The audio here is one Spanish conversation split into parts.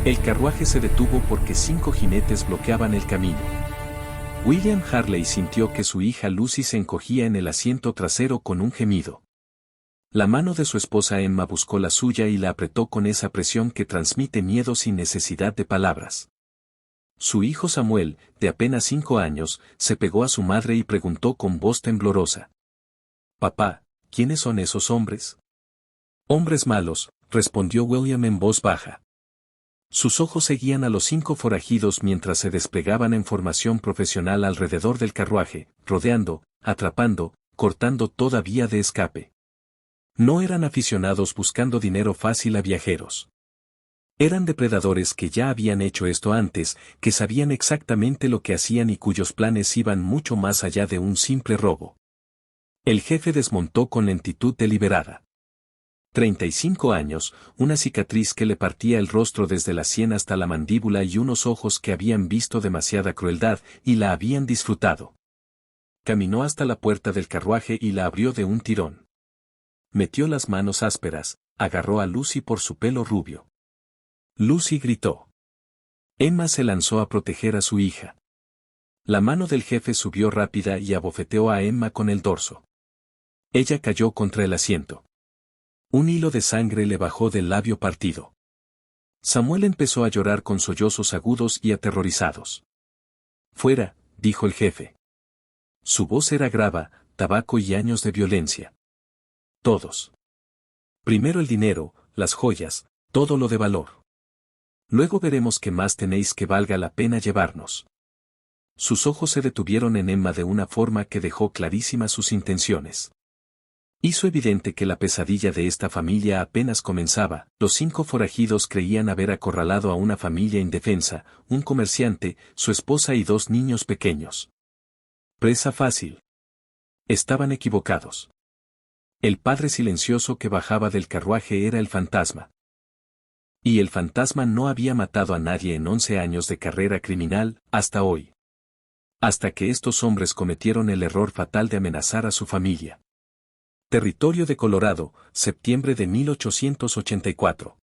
El carruaje se detuvo porque 5 jinetes bloqueaban el camino. William Harley sintió que su hija Lucy se encogía en el asiento trasero con un gemido. La mano de su esposa Emma buscó la suya y la apretó con esa presión que transmite miedo sin necesidad de palabras. Su hijo Samuel, de apenas 5 años, se pegó a su madre y preguntó con voz temblorosa. «Papá, ¿quiénes son esos hombres?» «Hombres malos», respondió William en voz baja. Sus ojos seguían a los 5 forajidos mientras se desplegaban en formación profesional alrededor del carruaje, rodeando, atrapando, cortando toda vía de escape. No eran aficionados buscando dinero fácil a viajeros. Eran depredadores que ya habían hecho esto antes, que sabían exactamente lo que hacían y cuyos planes iban mucho más allá de un simple robo. El jefe desmontó con lentitud deliberada. 35 años, una cicatriz que le partía el rostro desde la sien hasta la mandíbula y unos ojos que habían visto demasiada crueldad y la habían disfrutado. Caminó hasta la puerta del carruaje y la abrió de un tirón. Metió las manos ásperas, agarró a Lucy por su pelo rubio. Lucy gritó. Emma se lanzó a proteger a su hija. La mano del jefe subió rápida y abofeteó a Emma con el dorso. Ella cayó contra el asiento. Un hilo de sangre le bajó del labio partido. Samuel empezó a llorar con sollozos agudos y aterrorizados. «Fuera», dijo el jefe. Su voz era grava, tabaco y años de violencia. «Todos. Primero el dinero, las joyas, todo lo de valor. Luego veremos qué más tenéis que valga la pena llevarnos». Sus ojos se detuvieron en Emma de una forma que dejó clarísimas sus intenciones. Hizo evidente que la pesadilla de esta familia apenas comenzaba. Los 5 forajidos creían haber acorralado a una familia indefensa, un comerciante, su esposa y 2 niños pequeños. Presa fácil. Estaban equivocados. El padre silencioso que bajaba del carruaje era el fantasma. Y el fantasma no había matado a nadie en 11 años de carrera criminal, hasta hoy. Hasta que estos hombres cometieron el error fatal de amenazar a su familia. Territorio de Colorado, septiembre de 1884.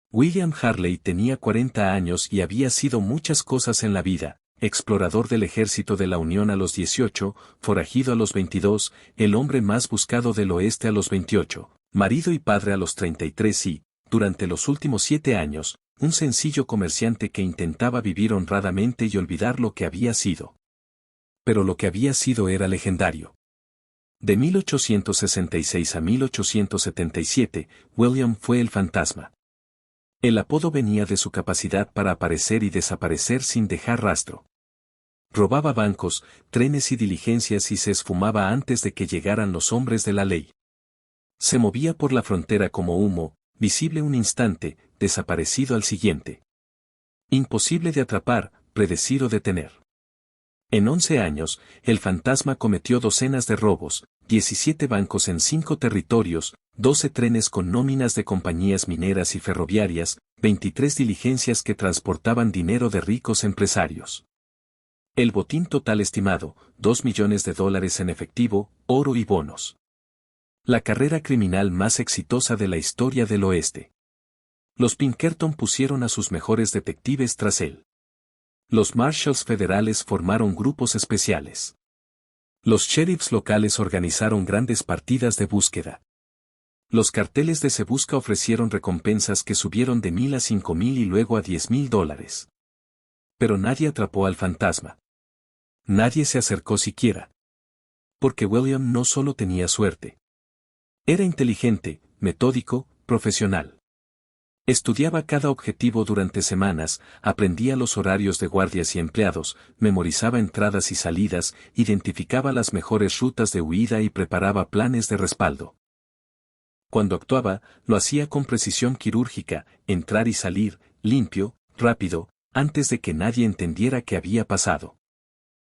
William Harley tenía 40 años y había sido muchas cosas en la vida: explorador del ejército de la Unión a los 18, forajido a los 22, el hombre más buscado del oeste a los 28, marido y padre a los 33 y, durante los últimos 7 años, un sencillo comerciante que intentaba vivir honradamente y olvidar lo que había sido. Pero lo que había sido era legendario. De 1866 a 1877, William fue el fantasma. El apodo venía de su capacidad para aparecer y desaparecer sin dejar rastro. Robaba bancos, trenes y diligencias y se esfumaba antes de que llegaran los hombres de la ley. Se movía por la frontera como humo, visible un instante, desaparecido al siguiente. Imposible de atrapar, predecir o detener. En 11 años, el fantasma cometió docenas de robos, 17 bancos en 5 territorios, 12 trenes con nóminas de compañías mineras y ferroviarias, 23 diligencias que transportaban dinero de ricos empresarios. El botín total estimado, $2 millones en efectivo, oro y bonos. La carrera criminal más exitosa de la historia del oeste. Los Pinkerton pusieron a sus mejores detectives tras él. Los marshals federales formaron grupos especiales. Los sheriffs locales organizaron grandes partidas de búsqueda. Los carteles de Se Busca ofrecieron recompensas que subieron de $1,000 a $5,000 y luego a $10,000. Pero nadie atrapó al fantasma. Nadie se acercó siquiera. Porque William no solo tenía suerte. Era inteligente, metódico, profesional. Estudiaba cada objetivo durante semanas, aprendía los horarios de guardias y empleados, memorizaba entradas y salidas, identificaba las mejores rutas de huida y preparaba planes de respaldo. Cuando actuaba, lo hacía con precisión quirúrgica, entrar y salir, limpio, rápido, antes de que nadie entendiera qué había pasado.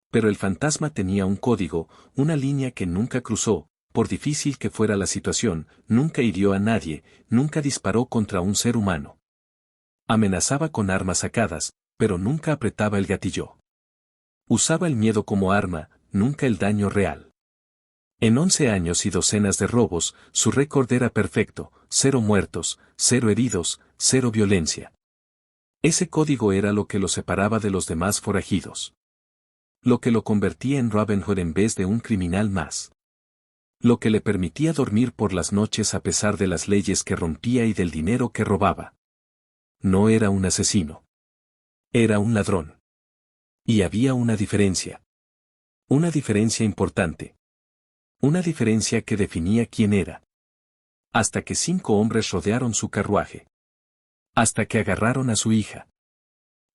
Pero el fantasma tenía un código, una línea que nunca cruzó. Por difícil que fuera la situación, nunca hirió a nadie, nunca disparó contra un ser humano. Amenazaba con armas sacadas, pero nunca apretaba el gatillo. Usaba el miedo como arma, nunca el daño real. En 11 años y docenas de robos, su récord era perfecto: 0 muertos, 0 heridos, 0 violencia. Ese código era lo que lo separaba de los demás forajidos. Lo que lo convertía en Robin Hood en vez de un criminal más. Lo que le permitía dormir por las noches a pesar de las leyes que rompía y del dinero que robaba. No era un asesino. Era un ladrón. Y había una diferencia. Una diferencia importante. Una diferencia que definía quién era. Hasta que 5 hombres rodearon su carruaje. Hasta que agarraron a su hija.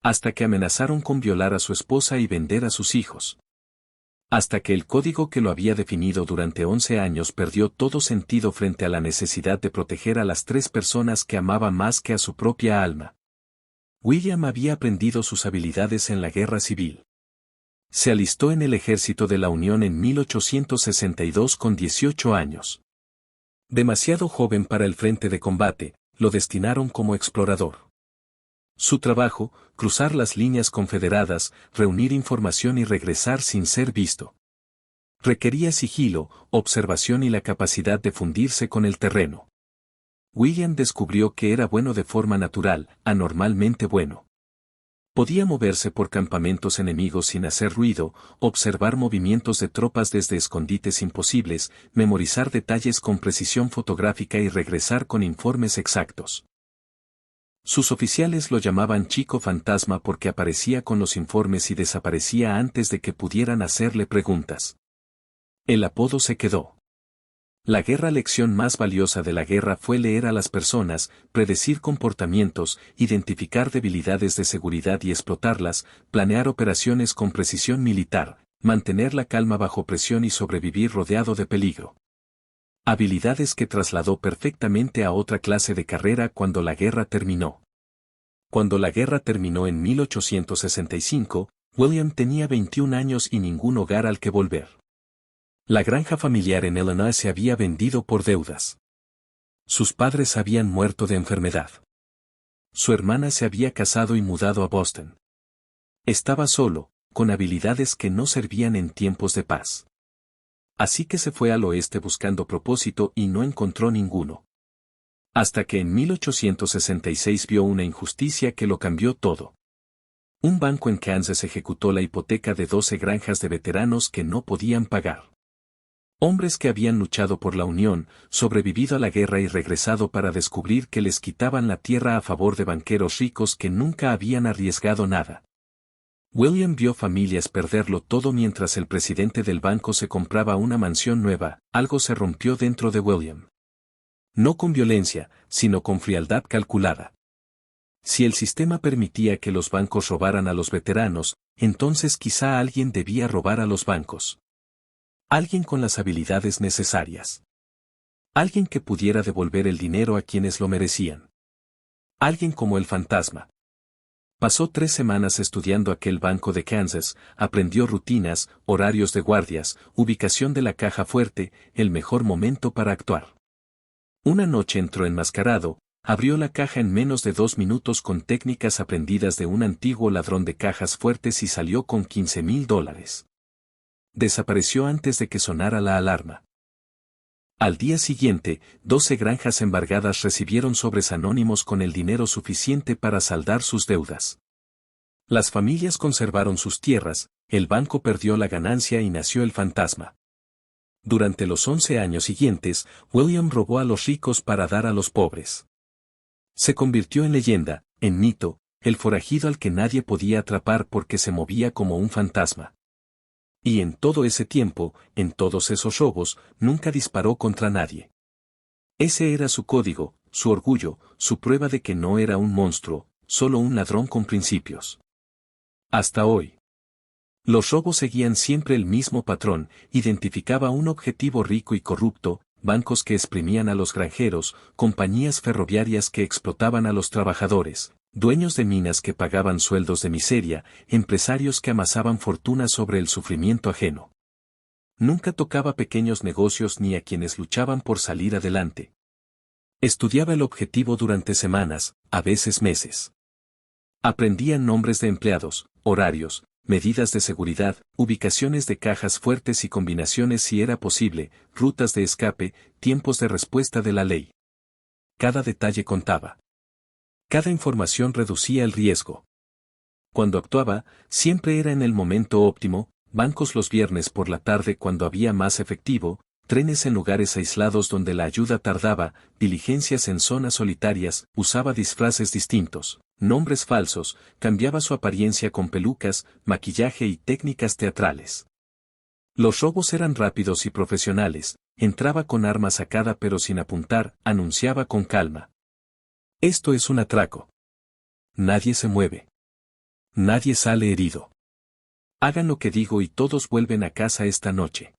Hasta que amenazaron con violar a su esposa y vender a sus hijos. Hasta que el código que lo había definido durante 11 años perdió todo sentido frente a la necesidad de proteger a las 3 personas que amaba más que a su propia alma. William había aprendido sus habilidades en la guerra civil. Se alistó en el ejército de la Unión en 1862 con 18 años. Demasiado joven para el frente de combate, lo destinaron como explorador. Su trabajo, cruzar las líneas confederadas, reunir información y regresar sin ser visto. Requería sigilo, observación y la capacidad de fundirse con el terreno. William descubrió que era bueno de forma natural, anormalmente bueno. Podía moverse por campamentos enemigos sin hacer ruido, observar movimientos de tropas desde escondites imposibles, memorizar detalles con precisión fotográfica y regresar con informes exactos. Sus oficiales lo llamaban Chico Fantasma porque aparecía con los informes y desaparecía antes de que pudieran hacerle preguntas. El apodo se quedó. La lección más valiosa de la guerra fue leer a las personas, predecir comportamientos, identificar debilidades de seguridad y explotarlas, planear operaciones con precisión militar, mantener la calma bajo presión y sobrevivir rodeado de peligro. Habilidades que trasladó perfectamente a otra clase de carrera cuando la guerra terminó. Cuando la guerra terminó en 1865, William tenía 21 años y ningún hogar al que volver. La granja familiar en Illinois se había vendido por deudas. Sus padres habían muerto de enfermedad. Su hermana se había casado y mudado a Boston. Estaba solo, con habilidades que no servían en tiempos de paz. Así que se fue al oeste buscando propósito y no encontró ninguno. Hasta que en 1866 vio una injusticia que lo cambió todo. Un banco en Kansas ejecutó la hipoteca de 12 granjas de veteranos que no podían pagar. Hombres que habían luchado por la Unión, sobrevivido a la guerra y regresado para descubrir que les quitaban la tierra a favor de banqueros ricos que nunca habían arriesgado nada. William vio familias perderlo todo mientras el presidente del banco se compraba una mansión nueva. Algo se rompió dentro de William. No con violencia, sino con frialdad calculada. Si el sistema permitía que los bancos robaran a los veteranos, entonces quizá alguien debía robar a los bancos. Alguien con las habilidades necesarias. Alguien que pudiera devolver el dinero a quienes lo merecían. Alguien como el fantasma. Pasó 3 semanas estudiando aquel banco de Kansas, aprendió rutinas, horarios de guardias, ubicación de la caja fuerte, el mejor momento para actuar. Una noche entró enmascarado, abrió la caja en menos de 2 minutos con técnicas aprendidas de un antiguo ladrón de cajas fuertes y salió con $15,000. Desapareció antes de que sonara la alarma. Al día siguiente, 12 granjas embargadas recibieron sobres anónimos con el dinero suficiente para saldar sus deudas. Las familias conservaron sus tierras, el banco perdió la ganancia y nació el fantasma. Durante los 11 años siguientes, William robó a los ricos para dar a los pobres. Se convirtió en leyenda, en mito, el forajido al que nadie podía atrapar porque se movía como un fantasma. Y en todo ese tiempo, en todos esos robos, nunca disparó contra nadie. Ese era su código, su orgullo, su prueba de que no era un monstruo, solo un ladrón con principios. Hasta hoy. Los robos seguían siempre el mismo patrón, identificaba un objetivo rico y corrupto, bancos que exprimían a los granjeros, compañías ferroviarias que explotaban a los trabajadores, dueños de minas que pagaban sueldos de miseria, empresarios que amasaban fortunas sobre el sufrimiento ajeno. Nunca tocaba pequeños negocios ni a quienes luchaban por salir adelante. Estudiaba el objetivo durante semanas, a veces meses. Aprendía nombres de empleados, horarios, medidas de seguridad, ubicaciones de cajas fuertes y combinaciones si era posible, rutas de escape, tiempos de respuesta de la ley. Cada detalle contaba. Cada información reducía el riesgo. Cuando actuaba, siempre era en el momento óptimo, bancos los viernes por la tarde cuando había más efectivo, trenes en lugares aislados donde la ayuda tardaba, diligencias en zonas solitarias, usaba disfraces distintos, nombres falsos, cambiaba su apariencia con pelucas, maquillaje y técnicas teatrales. Los robos eran rápidos y profesionales, entraba con arma sacada pero sin apuntar, anunciaba con calma. Esto es un atraco. Nadie se mueve. Nadie sale herido. Hagan lo que digo y todos vuelven a casa esta noche.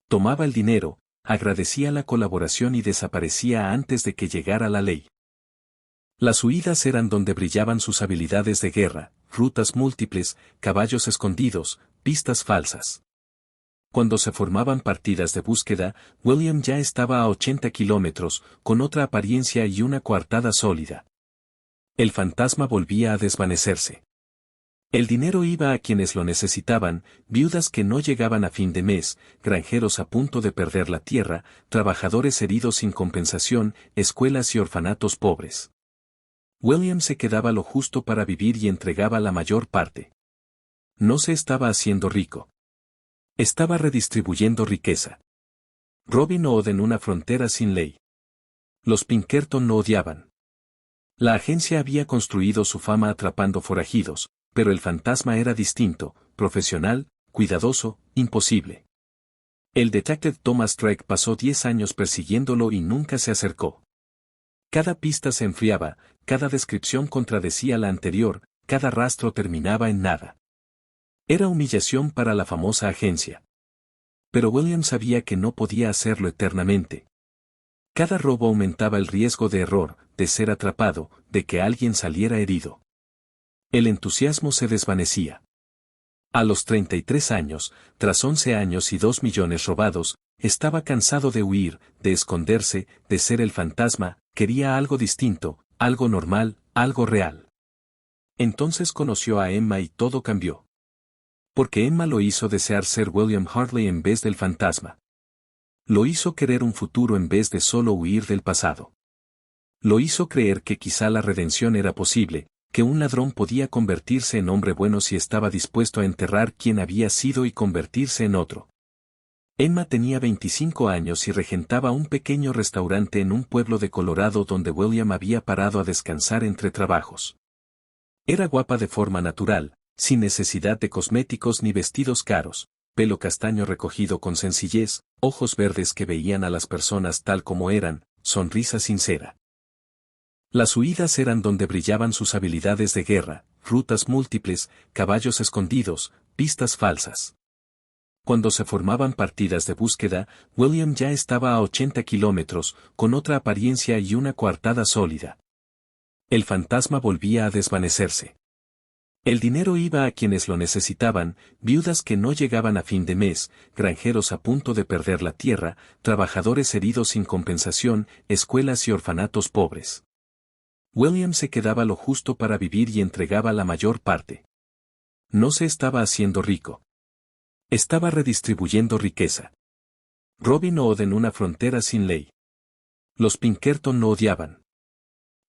Tomaba el dinero, agradecía la colaboración y desaparecía antes de que llegara la ley. Las huidas eran donde brillaban sus habilidades de guerra, rutas múltiples, caballos escondidos, pistas falsas. Cuando se formaban partidas de búsqueda, William ya estaba a 80 kilómetros, con otra apariencia y una coartada sólida. El fantasma volvía a desvanecerse. El dinero iba a quienes lo necesitaban, viudas que no llegaban a fin de mes, granjeros a punto de perder la tierra, trabajadores heridos sin compensación, escuelas y orfanatos pobres. William se quedaba lo justo para vivir y entregaba la mayor parte. No se estaba haciendo rico. Estaba redistribuyendo riqueza. Robin Hood en una frontera sin ley. Los Pinkerton lo odiaban. La agencia había construido su fama atrapando forajidos, pero el fantasma era distinto, profesional, cuidadoso, imposible. El detective Thomas Drake pasó 10 años persiguiéndolo y nunca se acercó. Cada pista se enfriaba, cada descripción contradecía la anterior, cada rastro terminaba en nada. Era humillación para la famosa agencia. Pero William sabía que no podía hacerlo eternamente. Cada robo aumentaba el riesgo de error, de ser atrapado, de que alguien saliera herido. El entusiasmo se desvanecía. A los 33 años, tras 11 años y 2 millones robados, estaba cansado de huir, de esconderse, de ser el fantasma, quería algo distinto, algo normal, algo real. Entonces conoció a Emma y todo cambió. Porque Emma lo hizo desear ser William Hartley en vez del fantasma. Lo hizo querer un futuro en vez de solo huir del pasado. Lo hizo creer que quizá la redención era posible, que un ladrón podía convertirse en hombre bueno si estaba dispuesto a enterrar quien había sido y convertirse en otro. Emma tenía 25 años y regentaba un pequeño restaurante en un pueblo de Colorado donde William había parado a descansar entre trabajos. Era guapa de forma natural, sin necesidad de cosméticos ni vestidos caros, pelo castaño recogido con sencillez, ojos verdes que veían a las personas tal como eran, sonrisa sincera. Las huidas eran donde brillaban sus habilidades de guerra, rutas múltiples, caballos escondidos, pistas falsas. Cuando se formaban partidas de búsqueda, William ya estaba a 80 kilómetros, con otra apariencia y una coartada sólida. El fantasma volvía a desvanecerse. El dinero iba a quienes lo necesitaban, viudas que no llegaban a fin de mes, granjeros a punto de perder la tierra, trabajadores heridos sin compensación, escuelas y orfanatos pobres. William se quedaba lo justo para vivir y entregaba la mayor parte. No se estaba haciendo rico. Estaba redistribuyendo riqueza. Robin Hood en una frontera sin ley. Los Pinkerton lo odiaban.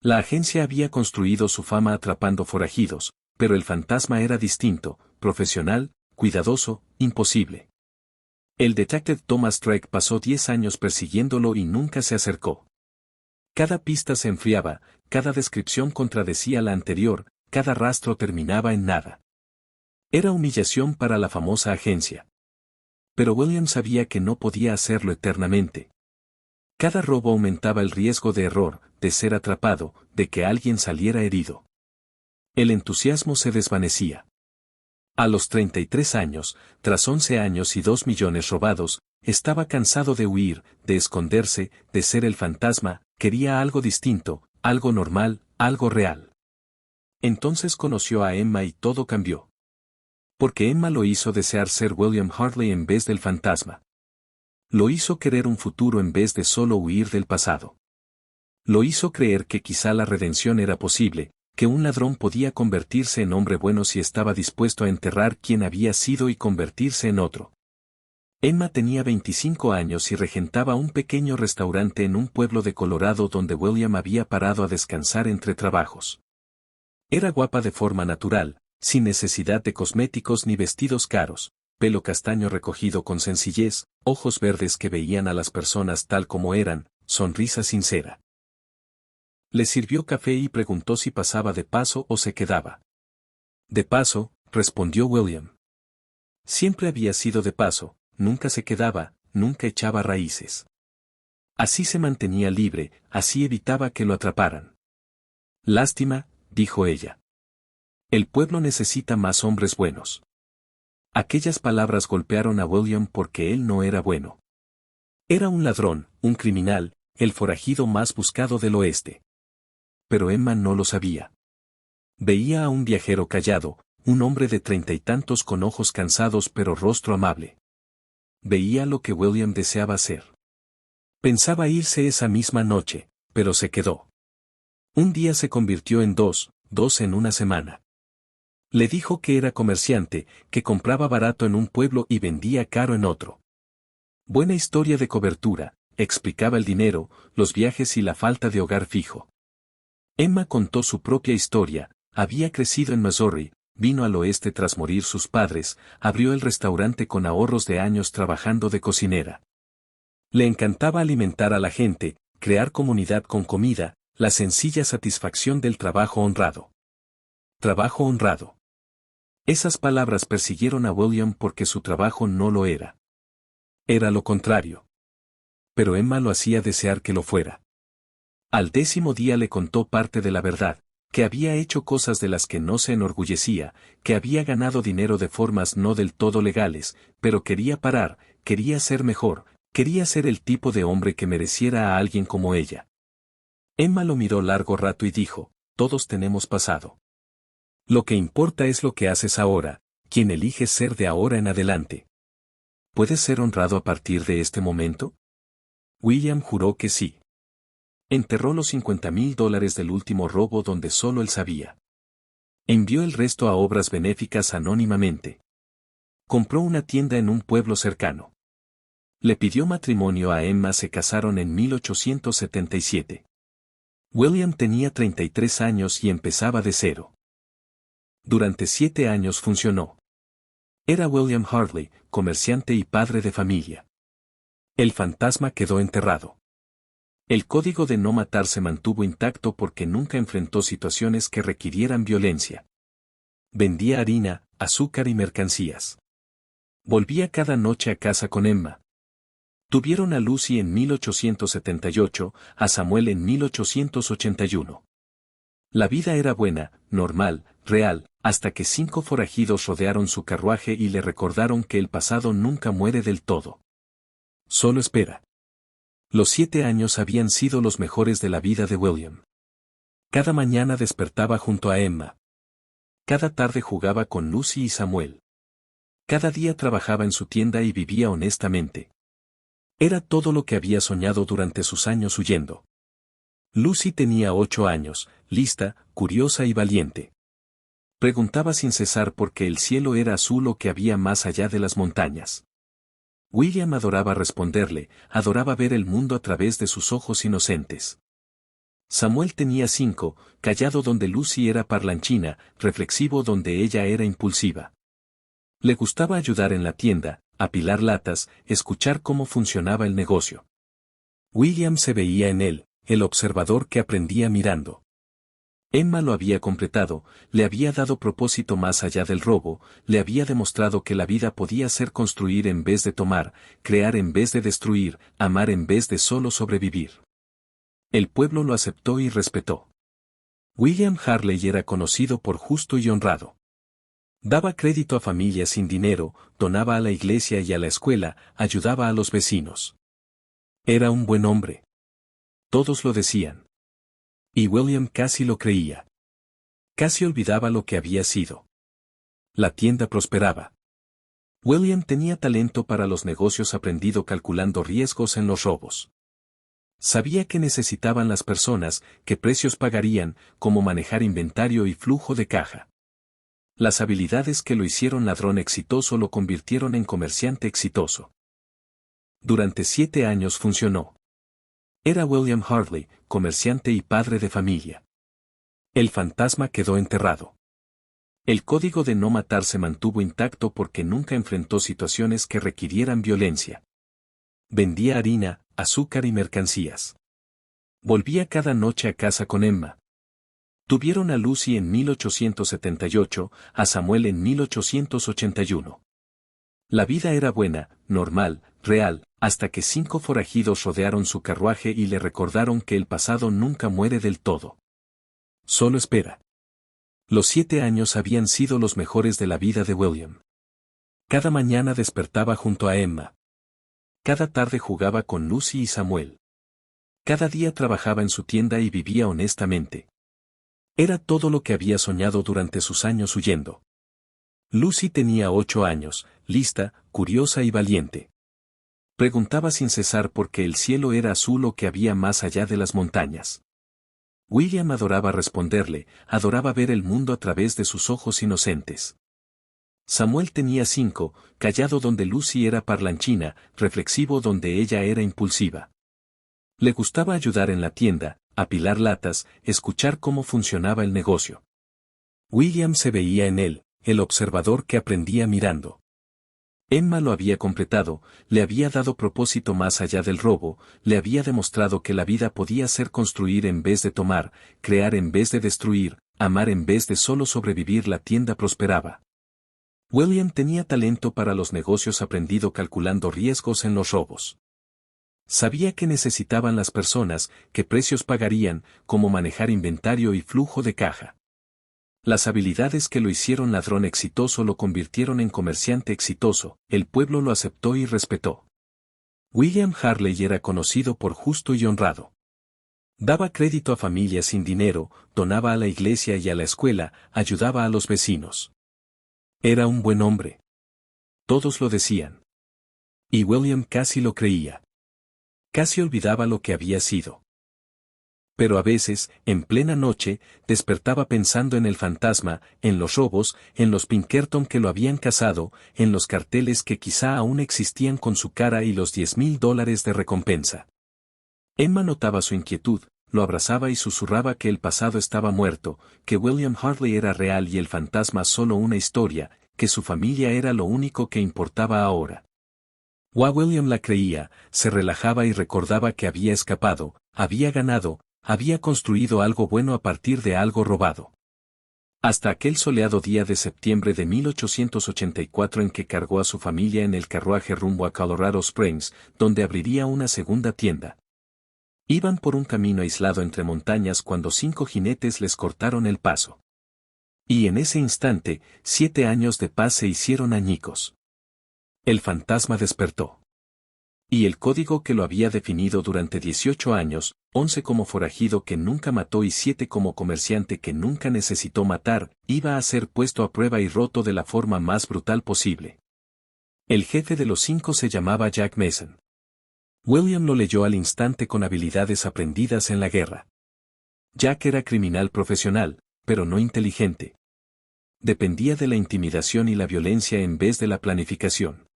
La agencia había construido su fama atrapando forajidos, pero el fantasma era distinto, profesional, cuidadoso, imposible. El detective Thomas Drake pasó 10 años persiguiéndolo y nunca se acercó. Cada pista se enfriaba, cada descripción contradecía la anterior, cada rastro terminaba en nada. Era humillación para la famosa agencia. Pero William sabía que no podía hacerlo eternamente. Cada robo aumentaba el riesgo de error, de ser atrapado, de que alguien saliera herido. El entusiasmo se desvanecía. A los 33 años, tras 11 años y 2 millones robados, estaba cansado de huir, de esconderse, de ser el fantasma, quería algo distinto, algo normal, algo real. Entonces conoció a Emma y todo cambió. Porque Emma lo hizo desear ser William Hartley en vez del fantasma. Lo hizo querer un futuro en vez de solo huir del pasado. Lo hizo creer que quizá la redención era posible, que un ladrón podía convertirse en hombre bueno si estaba dispuesto a enterrar quien había sido y convertirse en otro. Emma tenía 25 años y regentaba un pequeño restaurante en un pueblo de Colorado donde William había parado a descansar entre trabajos. Era guapa de forma natural, sin necesidad de cosméticos ni vestidos caros, pelo castaño recogido con sencillez, ojos verdes que veían a las personas tal como eran, sonrisa sincera. Le sirvió café y preguntó si pasaba de paso o se quedaba. De paso, respondió William. Siempre había sido de paso, nunca se quedaba, nunca echaba raíces. Así se mantenía libre, así evitaba que lo atraparan. Lástima, dijo ella. El pueblo necesita más hombres buenos. Aquellas palabras golpearon a William porque él no era bueno. Era un ladrón, un criminal, el forajido más buscado del oeste. Pero Emma no lo sabía. Veía a un viajero callado, un hombre de 30 y tantos con ojos cansados pero rostro amable. Veía lo que William deseaba hacer. Pensaba irse esa misma noche, pero se quedó. Un día se convirtió en dos en una semana. Le dijo que era comerciante, que compraba barato en un pueblo y vendía caro en otro. Buena historia de cobertura, explicaba el dinero, los viajes y la falta de hogar fijo. Emma contó su propia historia, había crecido en Missouri, vino al oeste tras morir sus padres, abrió el restaurante con ahorros de años trabajando de cocinera. Le encantaba alimentar a la gente, crear comunidad con comida, la sencilla satisfacción del trabajo honrado. Trabajo honrado. Esas palabras persiguieron a William porque su trabajo no lo era. Era lo contrario. Pero Emma lo hacía desear que lo fuera. Al 10º día le contó parte de la verdad, que había hecho cosas de las que no se enorgullecía, que había ganado dinero de formas no del todo legales, pero quería parar, quería ser mejor, quería ser el tipo de hombre que mereciera a alguien como ella. Emma lo miró largo rato y dijo, todos tenemos pasado. Lo que importa es lo que haces ahora, quien eliges ser de ahora en adelante. ¿Puedes ser honrado a partir de este momento? William juró que sí. Enterró los $50,000 del último robo donde solo él sabía. Envió el resto a obras benéficas anónimamente. Compró una tienda en un pueblo cercano. Le pidió matrimonio a Emma. Se casaron en 1877. William tenía 33 años y empezaba de cero. Durante 7 años funcionó. Era William Hartley, comerciante y padre de familia. El fantasma quedó enterrado. El código de no matar se mantuvo intacto porque nunca enfrentó situaciones que requirieran violencia. Vendía harina, azúcar y mercancías. Volvía cada noche a casa con Emma. Tuvieron a Lucy en 1878, a Samuel en 1881. La vida era buena, normal, real, hasta que 5 forajidos rodearon su carruaje y le recordaron que el pasado nunca muere del todo. Solo espera. Los 7 años habían sido los mejores de la vida de William. Cada mañana despertaba junto a Emma. Cada tarde jugaba con Lucy y Samuel. Cada día trabajaba en su tienda y vivía honestamente. Era todo lo que había soñado durante sus años huyendo. Lucy tenía 8 años, lista, curiosa y valiente. Preguntaba sin cesar por qué el cielo era azul o qué había más allá de las montañas. William adoraba responderle, adoraba ver el mundo a través de sus ojos inocentes. Samuel tenía 5, callado donde Lucy era parlanchina, reflexivo donde ella era impulsiva. Le gustaba ayudar en la tienda, apilar latas, escuchar cómo funcionaba el negocio. William se veía en él, el observador que aprendía mirando. Emma lo había completado, le había dado propósito más allá del robo, le había demostrado que la vida podía ser construir en vez de tomar, crear en vez de destruir, amar en vez de solo sobrevivir. El pueblo lo aceptó y respetó. William Hartley era conocido por justo y honrado. Daba crédito a familias sin dinero, donaba a la iglesia y a la escuela, ayudaba a los vecinos. Era un buen hombre. Todos lo decían. Y William casi lo creía. Casi olvidaba lo que había sido. La tienda prosperaba. William tenía talento para los negocios aprendido calculando riesgos en los robos. Sabía qué necesitaban las personas, qué precios pagarían, cómo manejar inventario y flujo de caja. Las habilidades que lo hicieron ladrón exitoso lo convirtieron en comerciante exitoso. Durante 7 años funcionó. Era William Hartley, comerciante y padre de familia. El fantasma quedó enterrado. El código de no matar se mantuvo intacto porque nunca enfrentó situaciones que requirieran violencia. Vendía harina, azúcar y mercancías. Volvía cada noche a casa con Emma. Tuvieron a Lucy en 1878, a Samuel en 1881. La vida era buena, normal, real, hasta que 5 forajidos rodearon su carruaje y le recordaron que el pasado nunca muere del todo. Solo espera. Los 7 años habían sido los mejores de la vida de William. Cada mañana despertaba junto a Emma. Cada tarde jugaba con Lucy y Samuel. Cada día trabajaba en su tienda y vivía honestamente. Era todo lo que había soñado durante sus años huyendo. Lucy tenía 8 años, lista, curiosa y valiente. Preguntaba sin cesar por qué el cielo era azul o qué había más allá de las montañas. William adoraba responderle, adoraba ver el mundo a través de sus ojos inocentes. Samuel tenía 5, callado donde Lucy era parlanchina, reflexivo donde ella era impulsiva. Le gustaba ayudar en la tienda, apilar latas, escuchar cómo funcionaba el negocio. William se veía en él, el observador que aprendía mirando. Emma lo había completado, le había dado propósito más allá del robo, le había demostrado que la vida podía ser construir en vez de tomar, crear en vez de destruir, amar en vez de solo sobrevivir. La tienda prosperaba. William tenía talento para los negocios aprendido calculando riesgos en los robos. Sabía qué necesitaban las personas, qué precios pagarían, cómo manejar inventario y flujo de caja. Las habilidades que lo hicieron ladrón exitoso lo convirtieron en comerciante exitoso, el pueblo lo aceptó y respetó. William Hartley era conocido por justo y honrado. Daba crédito a familias sin dinero, donaba a la iglesia y a la escuela, ayudaba a los vecinos. Era un buen hombre. Todos lo decían. Y William casi lo creía. Casi olvidaba lo que había sido. Pero a veces, en plena noche, despertaba pensando en el fantasma, en los robos, en los Pinkerton que lo habían cazado, en los carteles que quizá aún existían con su cara y los $10,000 de recompensa. Emma notaba su inquietud, lo abrazaba y susurraba que el pasado estaba muerto, que William Hartley era real y el fantasma solo una historia, que su familia era lo único que importaba ahora. William la creía, se relajaba y recordaba que había escapado, había ganado, había construido algo bueno a partir de algo robado. Hasta aquel soleado día de septiembre de 1884 en que cargó a su familia en el carruaje rumbo a Colorado Springs, donde abriría una segunda tienda. Iban por un camino aislado entre montañas cuando 5 jinetes les cortaron el paso. Y en ese instante, 7 años de paz se hicieron añicos. El fantasma despertó. Y el código que lo había definido durante 18 años, 11 como forajido que nunca mató y 7 como comerciante que nunca necesitó matar, iba a ser puesto a prueba y roto de la forma más brutal posible. El jefe de los 5 se llamaba Jack Mason. William lo leyó al instante con habilidades aprendidas en la guerra. Jack era criminal profesional, pero no inteligente. Dependía de la intimidación y la violencia en vez de la planificación.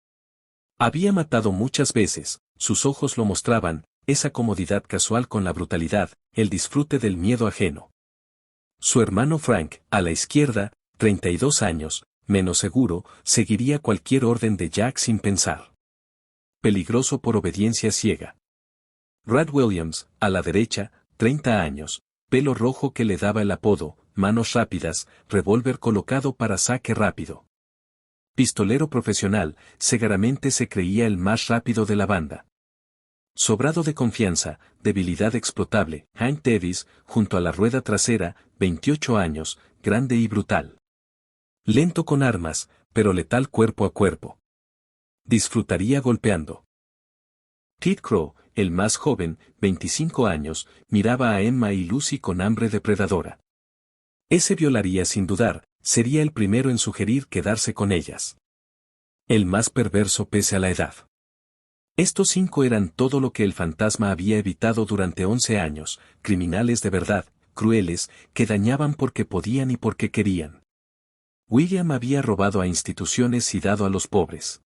Había matado muchas veces, sus ojos lo mostraban, esa comodidad casual con la brutalidad, el disfrute del miedo ajeno. Su hermano Frank, a la izquierda, 32 años, menos seguro, seguiría cualquier orden de Jack sin pensar. Peligroso por obediencia ciega. Rad Williams, a la derecha, 30 años, pelo rojo que le daba el apodo, manos rápidas, revólver colocado para saque rápido. Pistolero profesional, seguramente se creía el más rápido de la banda. Sobrado de confianza, debilidad explotable, Hank Davis, junto a la rueda trasera, 28 años, grande y brutal. Lento con armas, pero letal cuerpo a cuerpo. Disfrutaría golpeando. Ted Crow, el más joven, 25 años, miraba a Emma y Lucy con hambre depredadora. Ese violaría sin dudar, sería el primero en sugerir quedarse con ellas. El más perverso pese a la edad. Estos 5 eran todo lo que el fantasma había evitado durante 11 años, criminales de verdad, crueles, que dañaban porque podían y porque querían. William había robado a instituciones y dado a los pobres.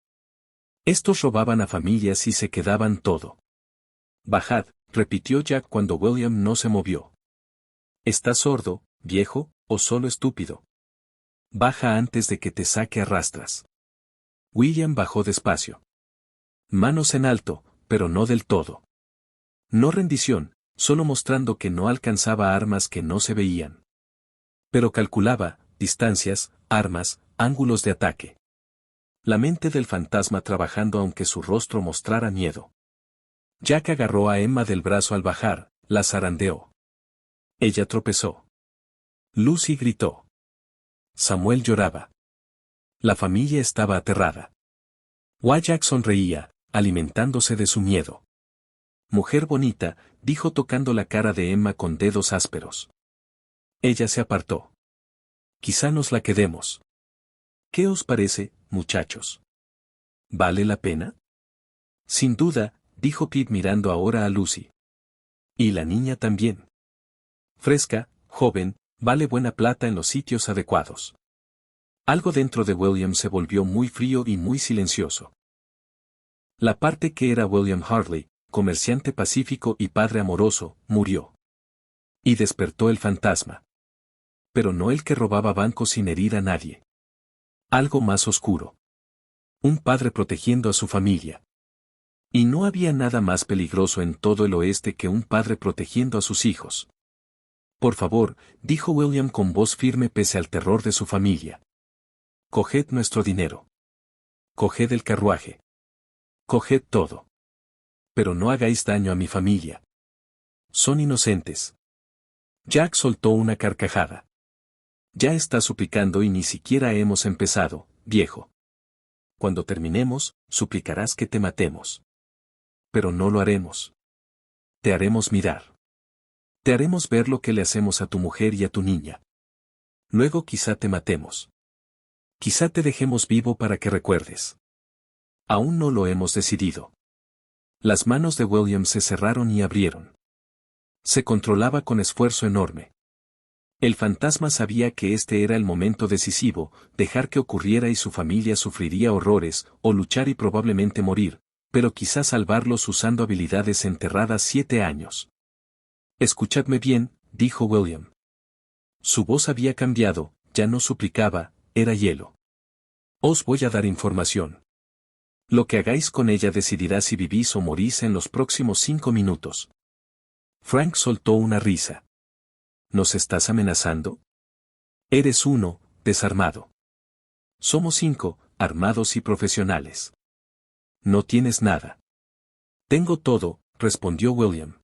Estos robaban a familias y se quedaban todo. Bajad, repitió Jack cuando William no se movió. ¿Estás sordo, viejo, o solo estúpido? Baja antes de que te saque a rastras. William bajó despacio. Manos en alto, pero no del todo. No rendición, solo mostrando que no alcanzaba armas que no se veían. Pero calculaba, distancias, armas, ángulos de ataque. La mente del fantasma trabajando aunque su rostro mostrara miedo. Jack agarró a Emma del brazo al bajar, la zarandeó. Ella tropezó. Lucy gritó. Samuel lloraba. La familia estaba aterrada. Wyatt sonreía, alimentándose de su miedo. Mujer bonita, dijo tocando la cara de Emma con dedos ásperos. Ella se apartó. Quizá nos la quedemos. ¿Qué os parece, muchachos? ¿Vale la pena? Sin duda, dijo Pete mirando ahora a Lucy. Y la niña también. Fresca, joven, vale buena plata en los sitios adecuados. Algo dentro de William se volvió muy frío y muy silencioso. La parte que era William Hartley, comerciante pacífico y padre amoroso, murió. Y despertó el fantasma. Pero no el que robaba bancos sin herir a nadie. Algo más oscuro. Un padre protegiendo a su familia. Y no había nada más peligroso en todo el oeste que un padre protegiendo a sus hijos. Por favor, dijo William con voz firme pese al terror de su familia. Coged nuestro dinero. Coged el carruaje. Coged todo. Pero no hagáis daño a mi familia. Son inocentes. Jack soltó una carcajada. Ya está suplicando y ni siquiera hemos empezado, viejo. Cuando terminemos, suplicarás que te matemos. Pero no lo haremos. Te haremos mirar. Te haremos ver lo que le hacemos a tu mujer y a tu niña. Luego quizá te matemos. Quizá te dejemos vivo para que recuerdes. Aún no lo hemos decidido. Las manos de William se cerraron y abrieron. Se controlaba con esfuerzo enorme. El fantasma sabía que este era el momento decisivo, dejar que ocurriera y su familia sufriría horrores, o luchar y probablemente morir, pero quizá salvarlos usando habilidades enterradas 7 años. Escuchadme bien, dijo William. Su voz había cambiado, ya no suplicaba, era hielo. Os voy a dar información. Lo que hagáis con ella decidirá si vivís o morís en los próximos 5 minutos. Frank soltó una risa. ¿Nos estás amenazando? Eres uno, desarmado. Somos 5, armados y profesionales. No tienes nada. Tengo todo, respondió William.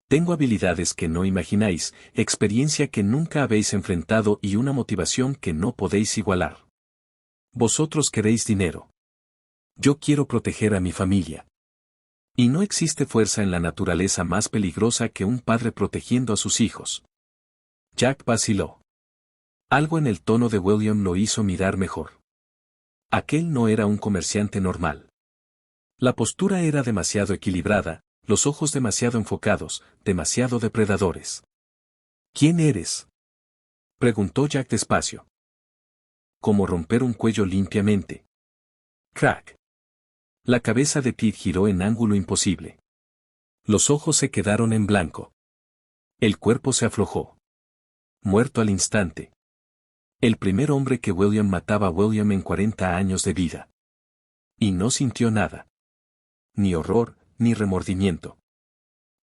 Tengo habilidades que no imagináis, experiencia que nunca habéis enfrentado y una motivación que no podéis igualar. Vosotros queréis dinero. Yo quiero proteger a mi familia. Y no existe fuerza en la naturaleza más peligrosa que un padre protegiendo a sus hijos. Jack vaciló. Algo en el tono de William lo hizo mirar mejor. Aquel no era un comerciante normal. La postura era demasiado equilibrada, los ojos demasiado enfocados, demasiado depredadores. ¿Quién eres? Preguntó Jack despacio. Como romper un cuello limpiamente. Crack. La cabeza de Pete giró en ángulo imposible. Los ojos se quedaron en blanco. El cuerpo se aflojó. Muerto al instante. El primer hombre que William mataba a William en 40 años de vida. Y no sintió nada. Ni horror, ni remordimiento.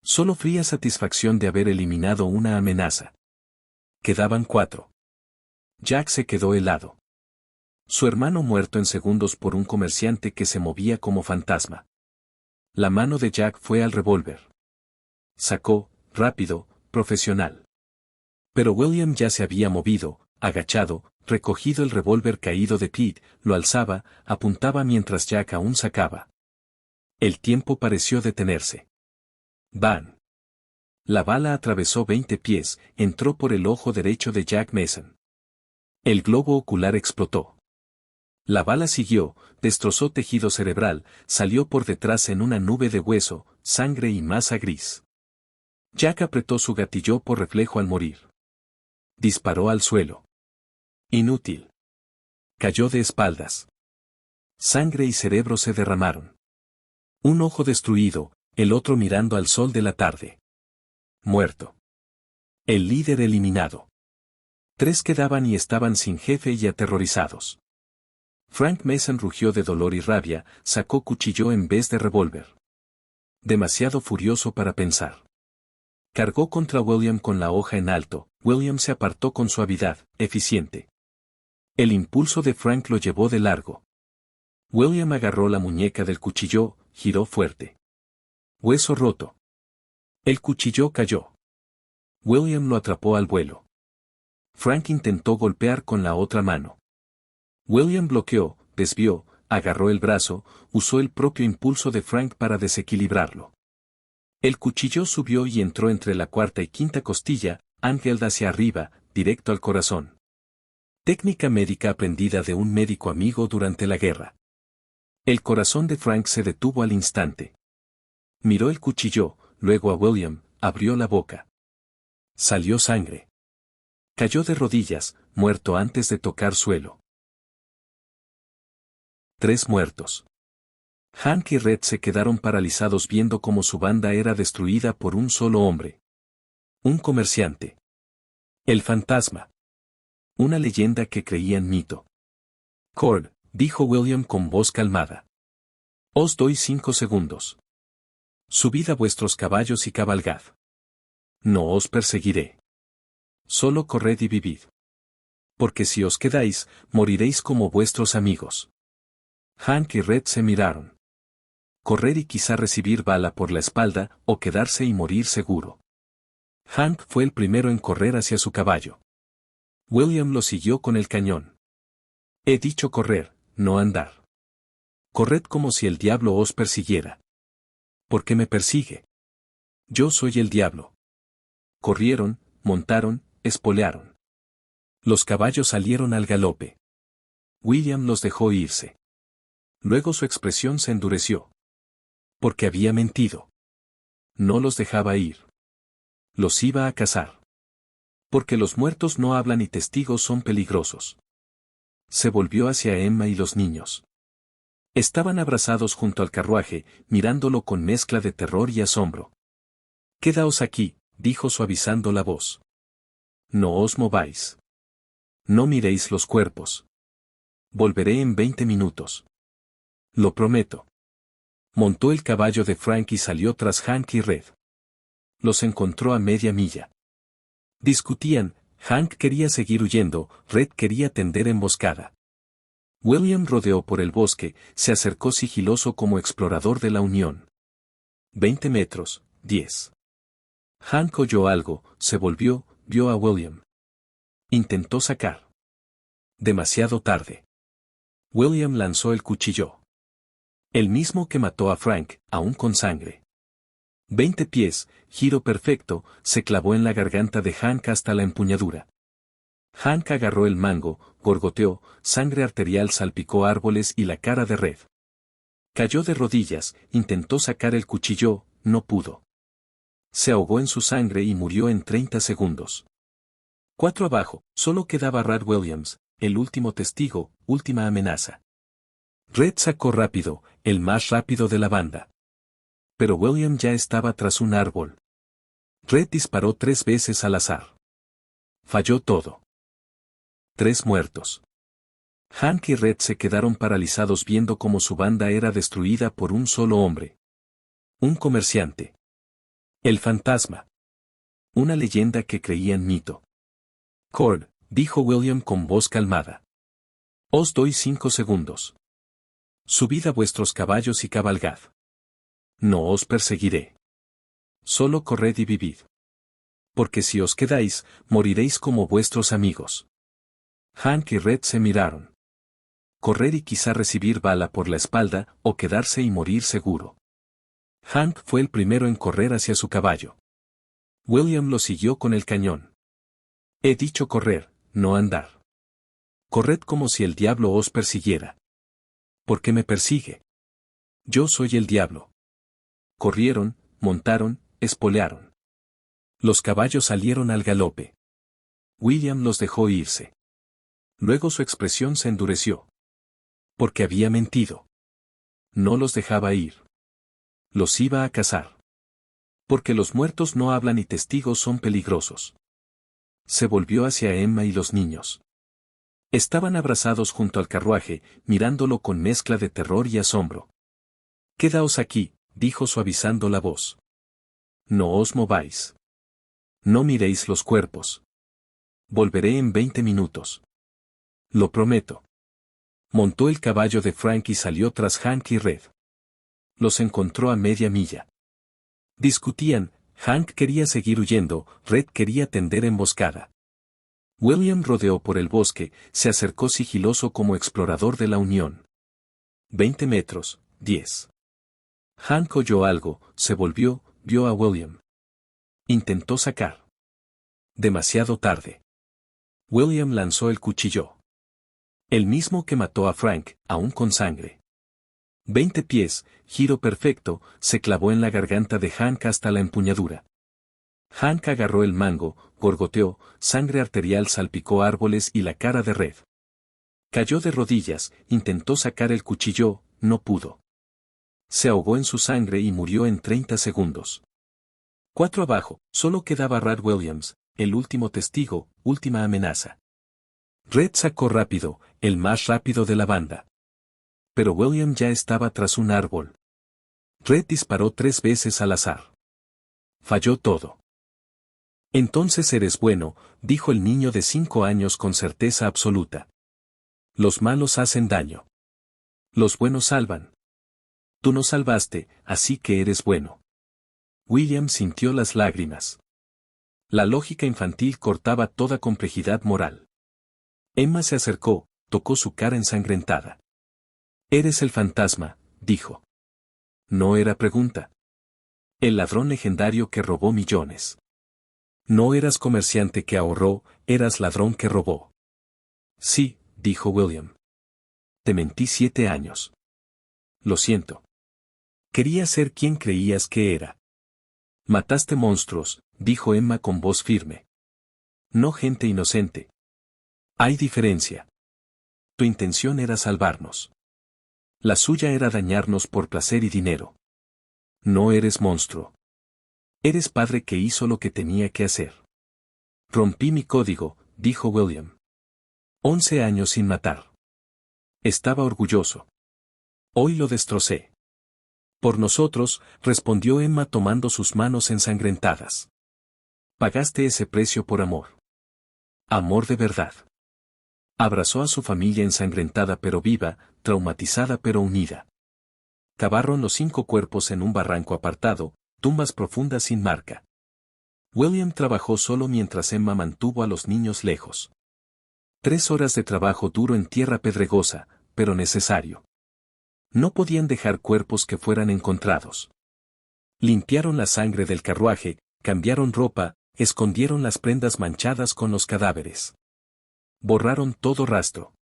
Solo fría satisfacción de haber eliminado una amenaza. Quedaban 4. Jack se quedó helado. Su hermano muerto en segundos por un comerciante que se movía como fantasma. La mano de Jack fue al revólver. Sacó, rápido, profesional. Pero William ya se había movido, agachado, recogido el revólver caído de Pete, lo alzaba, apuntaba mientras Jack aún sacaba. El tiempo pareció detenerse. ¡Bam! La bala atravesó 20 pies, entró por el ojo derecho de Jack Mason. El globo ocular explotó. La bala siguió, destrozó tejido cerebral, salió por detrás en una nube de hueso, sangre y masa gris. Jack apretó su gatillo por reflejo al morir. Disparó al suelo. Inútil. Cayó de espaldas. Sangre y cerebro se derramaron. Un ojo destruido, el otro mirando al sol de la tarde. Muerto. El líder eliminado. 3 quedaban y estaban sin jefe y aterrorizados. Frank Mason rugió de dolor y rabia, sacó cuchillo en vez de revólver. Demasiado furioso para pensar. Cargó contra William con la hoja en alto. William se apartó con suavidad, eficiente. El impulso de Frank lo llevó de largo. William agarró la muñeca del cuchillo, giró fuerte. Hueso roto. El cuchillo cayó. William lo atrapó al vuelo. Frank intentó golpear con la otra mano. William bloqueó, desvió, agarró el brazo, usó el propio impulso de Frank para desequilibrarlo. El cuchillo subió y entró entre la cuarta y quinta costilla, angled hacia arriba, directo al corazón. Técnica médica aprendida de un médico amigo durante la guerra. El corazón de Frank se detuvo al instante. Miró el cuchillo, luego a William, abrió la boca. Salió sangre. Cayó de rodillas, muerto antes de tocar suelo. 3 muertos. Hank y Red se quedaron paralizados viendo cómo su banda era destruida por un solo hombre. Un comerciante. El fantasma. Una leyenda que creían mito. Cord, dijo William con voz calmada. Os doy 5 segundos. Subid a vuestros caballos y cabalgad. No os perseguiré. Solo corred y vivid. Porque si os quedáis, moriréis como vuestros amigos. Hank y Red se miraron. Correr y quizá recibir bala por la espalda, o quedarse y morir seguro. Hank fue el primero en correr hacia su caballo. William lo siguió con el cañón. He dicho correr, no andar. Corred como si el diablo os persiguiera. ¿Por qué me persigue? Yo soy el diablo. Corrieron, montaron, espolearon. Los caballos salieron al galope. William los dejó irse. Luego su expresión se endureció. Porque había mentido. No los dejaba ir. Los iba a cazar. Porque los muertos no hablan y testigos son peligrosos. Se volvió hacia Emma y los niños. Estaban abrazados junto al carruaje, mirándolo con mezcla de terror y asombro. Quedaos aquí, dijo suavizando la voz. No os mováis. No miréis los cuerpos. Volveré en 20 minutos. Lo prometo. Montó el caballo de Frank y salió tras Hank y Red. Los encontró a media milla. Discutían, Hank quería seguir huyendo, Red quería tender emboscada. William rodeó por el bosque, se acercó sigiloso como explorador de la Unión. 20 metros, 10. Hank oyó algo, se volvió, vio a William. Intentó sacar. Demasiado tarde. William lanzó el cuchillo. El mismo que mató a Frank, aún con sangre. 20 pies, giro perfecto, se clavó en la garganta de Hank hasta la empuñadura. Hank agarró el mango, gorgoteó, sangre arterial salpicó árboles y la cara de Red. Cayó de rodillas, intentó sacar el cuchillo, no pudo. Se ahogó en su sangre y murió en 30 segundos. 4 abajo, solo quedaba Rad Williams, el último testigo, última amenaza. Red sacó rápido, el más rápido de la banda. Pero William ya estaba tras un árbol. Red disparó 3 veces al azar. Falló todo. 3 muertos. Hank y Red se quedaron paralizados viendo cómo su banda era destruida por un solo hombre. Un comerciante. El fantasma. Una leyenda que creían mito. Cord, dijo William con voz calmada. Os doy 5 segundos. Subid a vuestros caballos y cabalgad. No os perseguiré. Solo corred y vivid. Porque si os quedáis, moriréis como vuestros amigos. Hank y Red se miraron. Correr y quizá recibir bala por la espalda, o quedarse y morir seguro. Hank fue el primero en correr hacia su caballo. William lo siguió con el cañón. He dicho correr, no andar. Corred como si el diablo os persiguiera. ¿Por qué me persigue? Yo soy el diablo. Corrieron, montaron, espolearon. Los caballos salieron al galope. William los dejó irse. Luego su expresión se endureció. Porque había mentido. No los dejaba ir. Los iba a cazar. Porque los muertos no hablan y testigos son peligrosos. Se volvió hacia Emma y los niños. Estaban abrazados junto al carruaje, mirándolo con mezcla de terror y asombro. «Quedaos aquí», dijo suavizando la voz. «No os mováis. No miréis los cuerpos. Volveré en 20 minutos. Lo prometo». Montó el caballo de Frank y salió tras Hank y Red. Los encontró a media milla. Discutían, Hank quería seguir huyendo, Red quería tender emboscada. William rodeó por el bosque, se acercó sigiloso como explorador de la Unión. 20 metros, 10. Hank oyó algo, se volvió, vio a William. Intentó sacar. Demasiado tarde. William lanzó el cuchillo. El mismo que mató a Frank, aún con sangre. 20 pies, giro perfecto, se clavó en la garganta de Hank hasta la empuñadura. Hank agarró el mango, gorgoteó, sangre arterial salpicó árboles y la cara de Red. Cayó de rodillas, intentó sacar el cuchillo, no pudo. Se ahogó en su sangre y murió en 30 segundos. 4 abajo, solo quedaba Rad Williams, el último testigo, última amenaza. Red sacó rápido, el más rápido de la banda. Pero William ya estaba tras un árbol. Red disparó 3 veces al azar. Falló todo. Entonces eres bueno, dijo el niño de 5 años con certeza absoluta. Los malos hacen daño. Los buenos salvan. Tú no salvaste, así que eres bueno. William sintió las lágrimas. La lógica infantil cortaba toda complejidad moral. Emma se acercó, tocó su cara ensangrentada. Eres el fantasma, dijo. No era pregunta. El ladrón legendario que robó millones. No eras comerciante que ahorró, eras ladrón que robó. Sí, dijo William. Te mentí 7 años. Lo siento. Quería ser quien creías que era. Mataste monstruos, dijo Emma con voz firme. No gente inocente. Hay diferencia. Tu intención era salvarnos. La suya era dañarnos por placer y dinero. No eres monstruo. Eres padre que hizo lo que tenía que hacer. Rompí mi código, dijo William. 11 años sin matar. Estaba orgulloso. Hoy lo destrocé. Por nosotros, respondió Emma tomando sus manos ensangrentadas. Pagaste ese precio por amor. Amor de verdad. Abrazó a su familia ensangrentada pero viva, traumatizada pero unida. Cavaron los 5 cuerpos en un barranco apartado, tumbas profundas sin marca. William trabajó solo mientras Emma mantuvo a los niños lejos. 3 horas de trabajo duro en tierra pedregosa, pero necesario. No podían dejar cuerpos que fueran encontrados. Limpiaron la sangre del carruaje, cambiaron ropa, escondieron las prendas manchadas con los cadáveres. Borraron todo rastro.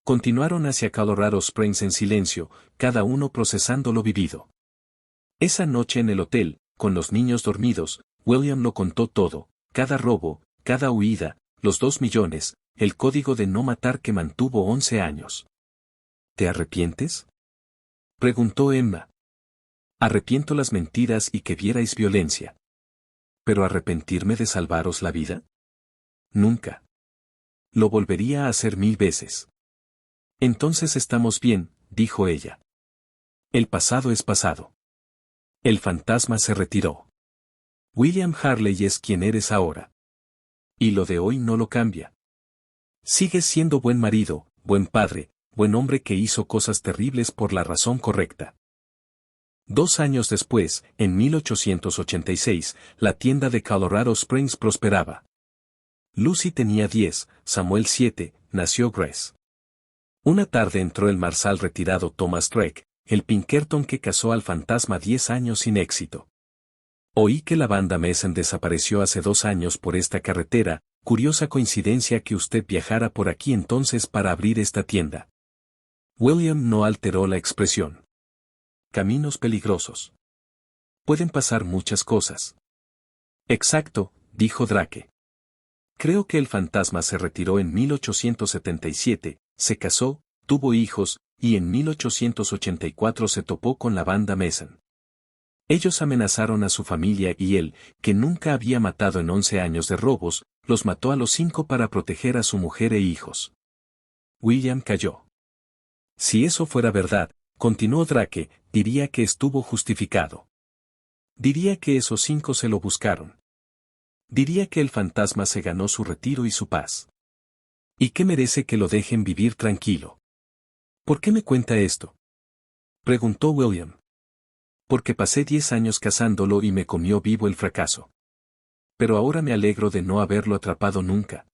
Continuaron hacia Colorado Springs en silencio, cada uno procesando lo vivido. Esa noche en el hotel, con los niños dormidos, William lo contó todo, cada robo, cada huida, los 2 millones, el código de no matar que mantuvo 11 años. ¿Te arrepientes?, preguntó Emma. Arrepiento las mentiras y que vierais violencia. ¿Pero arrepentirme de salvaros la vida? Nunca. Lo volvería a hacer 1000 veces. Entonces estamos bien, dijo ella. El pasado es pasado. El fantasma se retiró. William Harley es quien eres ahora. Y lo de hoy no lo cambia. Sigues siendo buen marido, buen padre, buen hombre que hizo cosas terribles por la razón correcta. 2 años después, en 1886, la tienda de Colorado Springs prosperaba. Lucy tenía 10, Samuel 7, nació Grace. Una tarde entró el marshal retirado Thomas Drake, el Pinkerton que cazó al fantasma 10 años sin éxito. Oí que la banda Mason desapareció hace 2 años por esta carretera, curiosa coincidencia que usted viajara por aquí entonces para abrir esta tienda. William no alteró la expresión. Caminos peligrosos. Pueden pasar muchas cosas. Exacto, dijo Drake. Creo que el fantasma se retiró en 1877, se casó, tuvo hijos, y en 1884 se topó con la banda Mason. Ellos amenazaron a su familia y él, que nunca había matado en 11 años de robos, los mató a los 5 para proteger a su mujer e hijos. William cayó. Si eso fuera verdad, continuó Drake, diría que estuvo justificado. Diría que esos 5 se lo buscaron. Diría que el fantasma se ganó su retiro y su paz. ¿Y qué merece que lo dejen vivir tranquilo? ¿Por qué me cuenta esto?, preguntó William. Porque pasé 10 años cazándolo y me comió vivo el fracaso. Pero ahora me alegro de no haberlo atrapado nunca.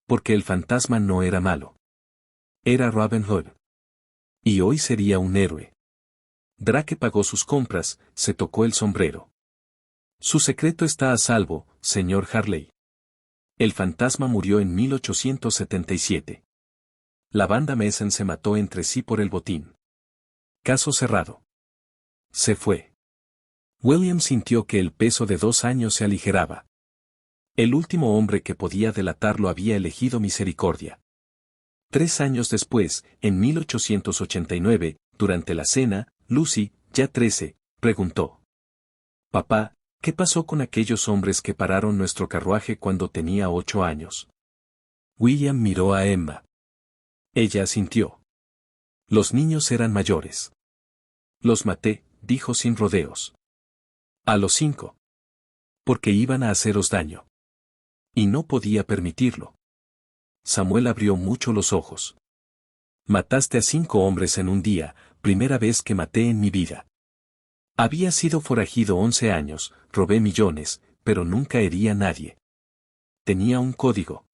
Porque el fantasma no era malo. Era Robin Hood. Y hoy sería un héroe. Drake pagó sus compras, se tocó el sombrero. Su secreto está a salvo, señor Harley. El fantasma murió en 1877. La banda Mason se mató entre sí por el botín. Caso cerrado. Se fue. William sintió que el peso de 2 años se aligeraba. El último hombre que podía delatarlo había elegido misericordia. 3 años después, en 1889, durante la cena, Lucy, ya 13, preguntó: «Papá, ¿qué pasó con aquellos hombres que pararon nuestro carruaje cuando tenía 8 años?» William miró a Emma. Ella asintió. Los niños eran mayores. Los maté, dijo sin rodeos. A los 5. Porque iban a haceros daño. Y no podía permitirlo. Samuel abrió mucho los ojos. Mataste a 5 hombres en un día, primera vez que maté en mi vida. Había sido forajido 11 años, robé millones, pero nunca herí a nadie. Tenía un código.